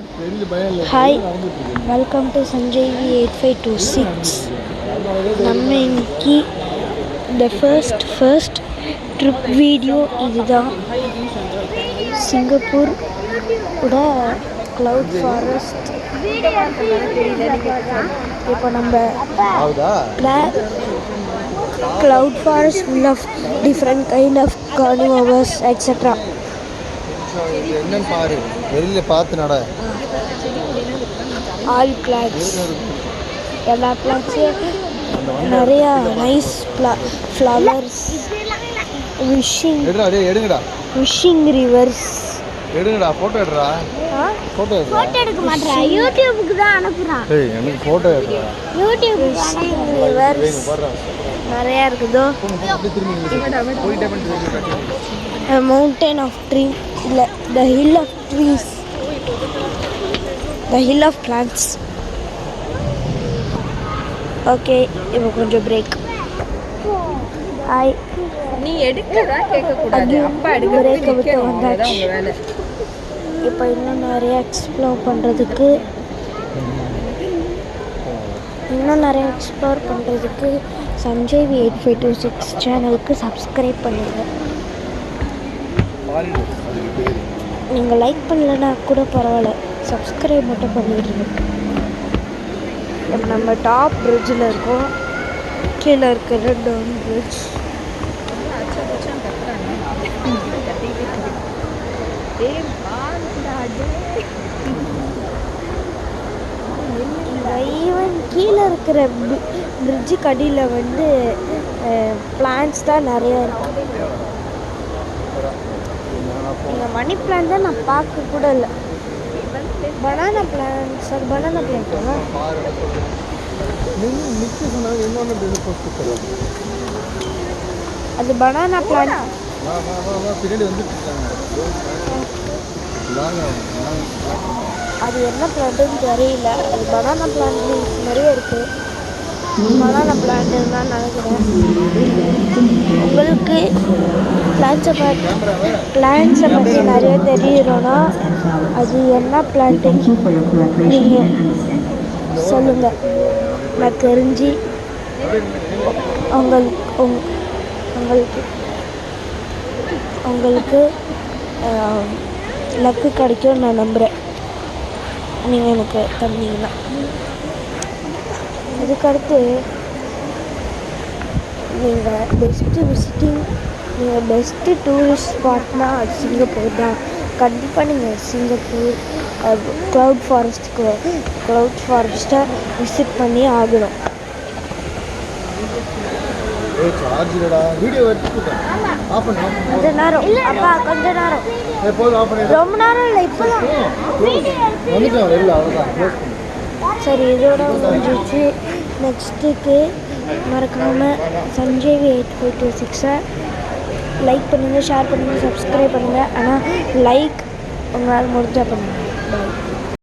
Hi, welcome to Sanjay V 8526. நம்ம இன்னைக்கு இந்த ஃபர்ஸ்ட் ட்ரிப் வீடியோ இதுதான். சிங்கப்பூர் கூட க்ளவுட் ஃபாரஸ்ட். இப்போ நம்ம cloud forest full of different kind of carnivores etcetera. என்னன்னு பாரு, வெளியில பார்த்து நட. ஆல் பிளான்ஸ், எல்லா பிளான்ஸும் நிறையா நைஸ் ஃப்ளவர்ஸ். Wishing rivers. எடுங்கடா, ஃபோட்டோ எடுறா. ஃபோட்டோ எடுக்க மாட்டேன், யூடியூபுக்கு தான் அனுப்புறான். ஏய், எனக்கு ஃபோட்டோ எடுறா. யூடியூபுக்கு ரிவர்ஸ் நிறையா இருக்குதோ. மவுண்டன் ஆஃப் ட்ரீ இல்லை, the hill of trees, the hill of plants. Okay, இப்போ கொஞ்சம் பிரேக். ஹாய், நீ எடுக்கதா கேட்கக்கூடாது, அப்பா பிரேக்கை விட்டு வந்தாச்சு. இப்போ இன்னும் நிறைய எக்ஸ்ப்ளோர் பண்ணுறதுக்கு சஞ்சய் வி 8526 சேனலுக்கு சப்ஸ்கிரைப் பண்ணுங்கள். நீங்கள் லைக் பண்ணலைன்னா கூட பரவாயில்ல, சப்ஸ்கிரைப் மட்டும் பண்ணிடுங்க. இப்போ நம்ம டாப் பிரிட்ஜில் இருக்கோம், கீழே இருக்கிற டவுன் பிரிட்ஜ். ஈவன் கீழே இருக்கிற பிரிட்ஜு கடியில் வந்து பிளான்ட்ஸ் தான் நிறையா இருக்கும். இந்த மணி பிளான்ட் தான் நான் பார்க்க கூட இல்லை. பனானா பிளான்ட்ஸ், அது பனானா பிளான்ட். அது பனானா பிளான்ட். அது என்ன பிளான்ட்டுன்னு தெரியல. அது பனானா பிளான்ட் நிறைய இருக்குது. பனானா பிளான்ட்டு தான் நினைக்கிறேன். உங்களுக்கு பிளான்ட்ஸை பற்றி நிறைய தெரியணும்னா அது என்ன பிளான்ட்டுன்னு நீங்கள் சொல்லுங்கள். நான் தெரிஞ்சு உங்களுக்கு லக்கு கிடைக்கும் நான் நம்புகிறேன். நீங்கள் எனக்கு தந்தீங்கன்னா. அதுக்கடுத்து நீங்கள் பெஸ்ட்டு டூரிஸ்ட் ஸ்பாட்னா அது சிங்கப்பூர் தான். கண்டிப்பாக நீங்கள் சிங்கப்பூர் க்ளவுட் ஃபாரஸ்ட்டை விசிட் பண்ணி ஆகணும். கொஞ்ச நேரம் அப்பா, கொஞ்ச நேரம், ரொம்ப நேரம் இல்லை, இப்போதான். சரி, இதோட முடிஞ்சிச்சு. நெக்ஸ்ட்டுக்கு மறக்காமல் சஞ்சய் வி 8526 லைக் பண்ணுங்கள், ஷேர் பண்ணுங்கள், சப்ஸ்கிரைப் பண்ணுங்கள். ஆனால் லைக் உங்களால் முடிஞ்சால் பண்ணுங்கள். பாய்.